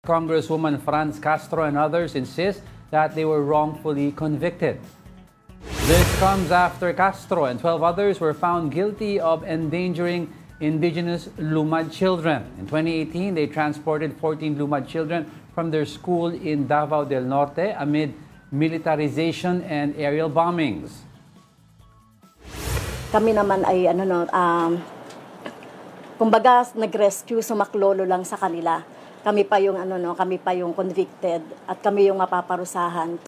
Congresswoman Franz Castro and others insist that they were wrongfully convicted. This comes after Castro and 12 others were found guilty of endangering indigenous Lumad children. In 2018, they transported 14 Lumad children from their school in Davao del Norte amid militarization and aerial bombings. Kami naman ay kumbaga nag-rescue, sumaklolo lang sa kanila. Kami pa yung kami pa yung convicted at kami yung mapaparusahan.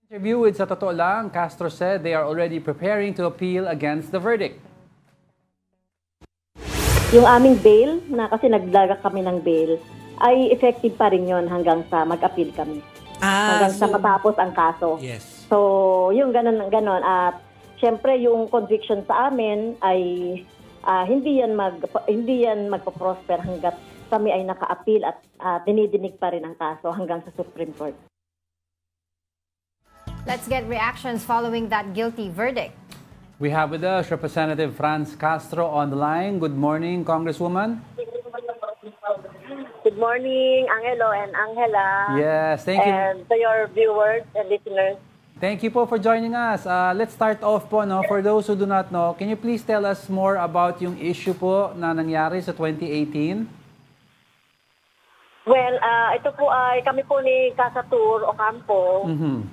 Interview with Sa Totoo Lang, Castro said they are already preparing to appeal against the verdict. Yung aming bail, na kasi naglaga kami ng bail, ay effective pa rin yun hanggang sa mag-appeal kami. Hanggang sa matapos ang kaso. Yes. So, yung ganon. At syempre, yung conviction sa amin ay hindi yan magpo-prosper hanggat kami ay naka-appeal at dinidinig pa rin ang kaso hanggang sa Supreme Court. Let's get reactions following that guilty verdict. We have with us Representative Franz Castro on the line. Good morning, Congresswoman. Good morning, Angelo and Angela. Yes, thank you. And to your viewers and listeners. Thank you po for joining us. Let's start off po, no? For those who do not know, can you please tell us more about yung issue po na nangyari sa 2018? Well, ito po ay kami po ni Casatur Ocampo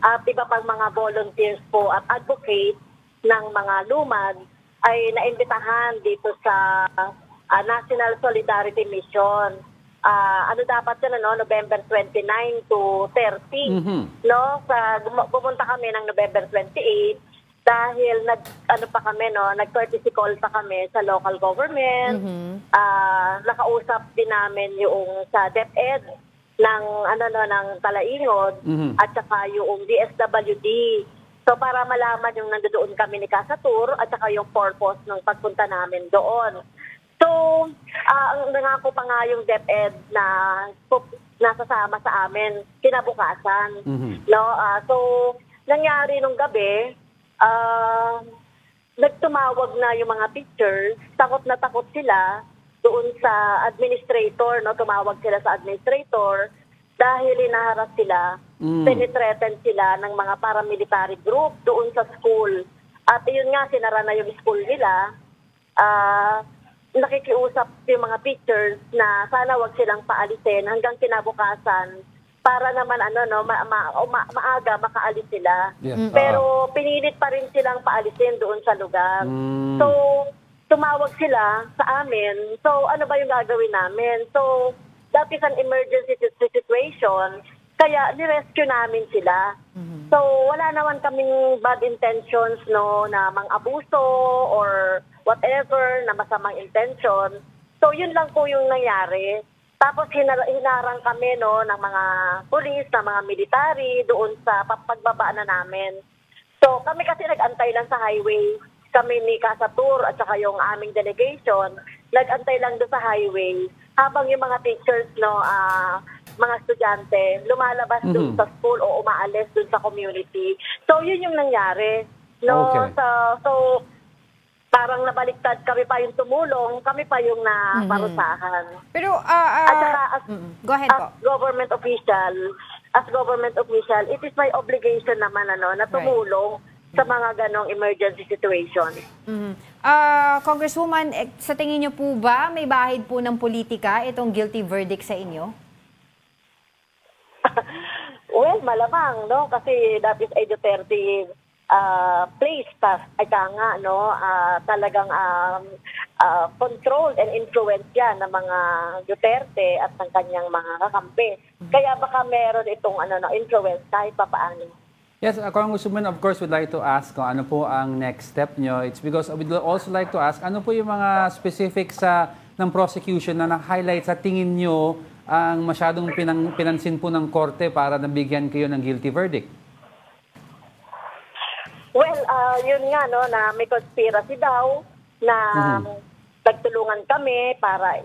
at iba pang mga volunteers po at advocate ng mga lumad ay naimbitahan dito sa National Solidarity Mission. Dapat yun, November 29 to 30. No? Pumunta kami ng November 28 dahil nag-courtesy call pa kami sa local government. Nakausap din namin yung sa DepEd ng Talaingod at saka yung DSWD. So para malaman yung nandoon kami ni Casatur at saka yung purpose ng pagpunta namin doon. So, ang nangako pa nga yung DepEd na nasasama sa amin kinabukasan. No? So, nangyari nung gabi, nagtumawag na yung mga teachers, takot na takot sila doon sa administrator, no? Tumawag sila sa administrator dahil inaharap sila, penetrated sila ng mga paramilitary group doon sa school. At yun nga, sinara na yung school nila. Nakikiusap yung mga teachers na sana wag silang paalisin hanggang kinabukasan para naman maaga makaalis sila. Pero pinilit pa rin silang paalisin doon sa lugar. So, tumawag sila sa amin. So, ano ba yung gagawin namin? So, that is an emergency situation. Kaya nirescue namin sila. So, wala naman kaming bad intentions, no, na mang-abuso or whatever, na masamang intention. So, yun lang po yung nangyari. Tapos, hinarang kami, no, ng mga pulis, ng mga military, doon sa pagbaba na namin. So, kami kasi nag-antay lang sa highway. Kami ni Casatur at saka yung aming delegation, nag-antay lang doon sa highway. Habang yung mga teachers, no, mga estudyante, lumalabas doon sa school o umaalis doon sa community. So, yun yung nangyari. No? Okay. So, parang nabaliktad, kami pa yung tumulong, kami pa yung naparusahan. Pero, at saka, go ahead po. As government official, it is my obligation naman na tumulong sa mga ganong emergency situation. Congresswoman, sa tingin niyo po ba may bahid po ng politika itong guilty verdict sa inyo? Well, malamang, no? Kasi that is a Duterte place talagang controlled and influenced yan ng mga Duterte at ng kanyang mga kakampi. Kaya baka meron itong influence kahit pa paano. Yes, Congresswoman, of course, would like to ask kung ano po ang next step nyo. It's because we'd also like to ask, ano po yung mga specifics ng prosecution na na-highlight sa tingin nyo ang masyadong pinansin po ng korte para nabigyan kayo ng guilty verdict? Well, yun nga, no, na may conspiracy daw na nagtulungan kami para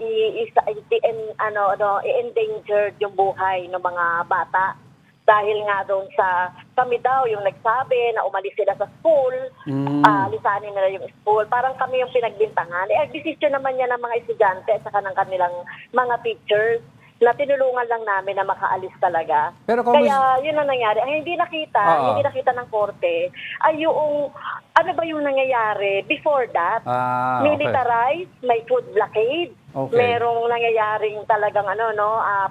i-endanger yung buhay ng mga bata. Dahil nga doon sa kami daw yung nagsabi na umalis sila sa school, lisanin nila yung school. Parang kami yung pinagbintangan. Decision naman yan ng mga estudyante at saka ng kanilang mga teachers. na tinulungan lang namin na makaalis talaga. Pero kung Kaya yun ang nangyari. Ang hindi nakita ng korte ay yung ano ba yung nangyayari before that. Okay. Militarized, may food blockade. Okay. Merong nangyayaring talagang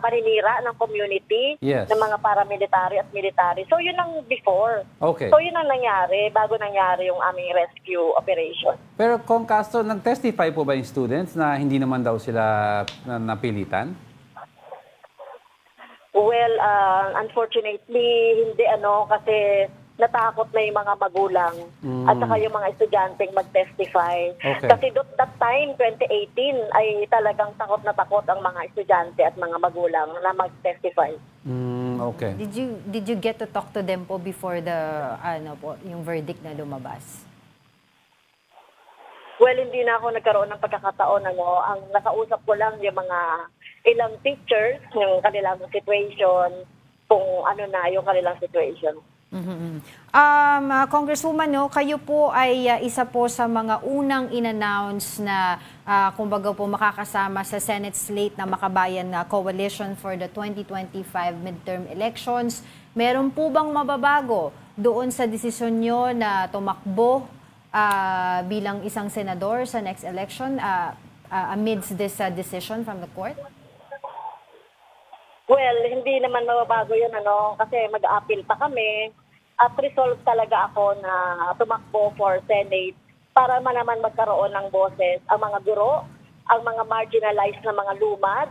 paninira ng community Yes. ng mga paramilitary at military. So yun ang before. Okay. So yun ang nangyari bago nangyari yung aming rescue operation. Pero Kong Castro, nag-testify po ba yung students na hindi naman daw sila napilitan? Well, unfortunately, hindi kasi natakot na yung mga magulang at saka yung mga estudyanteng mag-testify. Okay. Kasi that time, 2018, ay talagang takot na takot ang mga estudyante at mga magulang na mag-testify. Okay. Did you get to talk to them po before the yung verdict na lumabas? Well, hindi na ako nagkaroon ng pagkakataon. Ang nakausap ko lang yung mga ilang teachers, yung kanilang situation, kung yung kanilang situation. Congresswoman, kayo po ay isa po sa mga unang in-announce na kumbaga po makakasama sa Senate slate na Makabayan Coalition for the 2025 midterm elections. Meron po bang mababago doon sa desisyon nyo na tumakbo bilang isang senador sa next election amidst this decision from the court? Well, hindi naman mababago yun, kasi mag-a-appeal pa kami. At resolve talaga ako na tumakbo for Senate para naman magkaroon ng boses ang mga guro, ang mga marginalized na mga lumad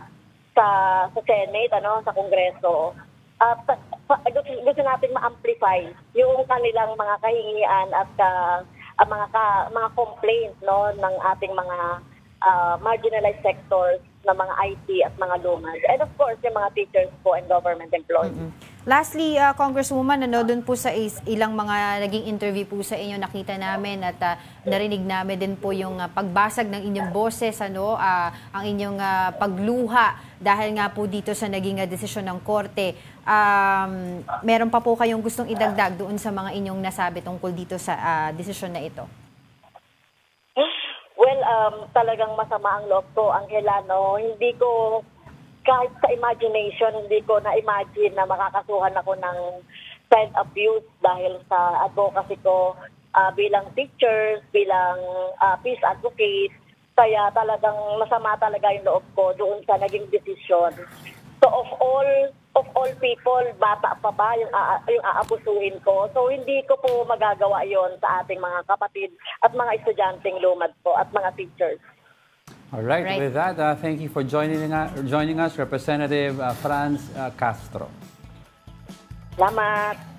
sa Senate, sa Kongreso. At gusto natin ma-amplify yung kanilang mga kahingian at mga complaints ng ating mga marginalized sectors na mga IT at mga lumad. And of course, yung mga teachers po and government employees. Lastly, Congresswoman, doon po sa ilang mga naging interview po sa inyo, nakita namin at narinig namin din po yung pagbasag ng inyong boses, ang inyong pagluha dahil nga po dito sa naging desisyon ng korte. Meron pa po kayong gustong idagdag doon sa mga inyong nasabi tungkol dito sa desisyon na ito? Well, talagang masama ang loob ko, Angela, Hindi ko, kahit sa imagination, hindi ko na-imagine na makakasuhan ako ng child abuse dahil sa advocacy ko bilang teachers, bilang peace advocate. Kaya talagang masama talaga yung loob ko doon sa naging desisyon. So of all people, bata pa ba yung aabusuhin ko? So hindi ko po magagawa yon sa ating mga kapatid at mga estudyanteng lumad po at mga teachers. All right. With that, thank you for joining us, Representative Franz Castro. Salamat.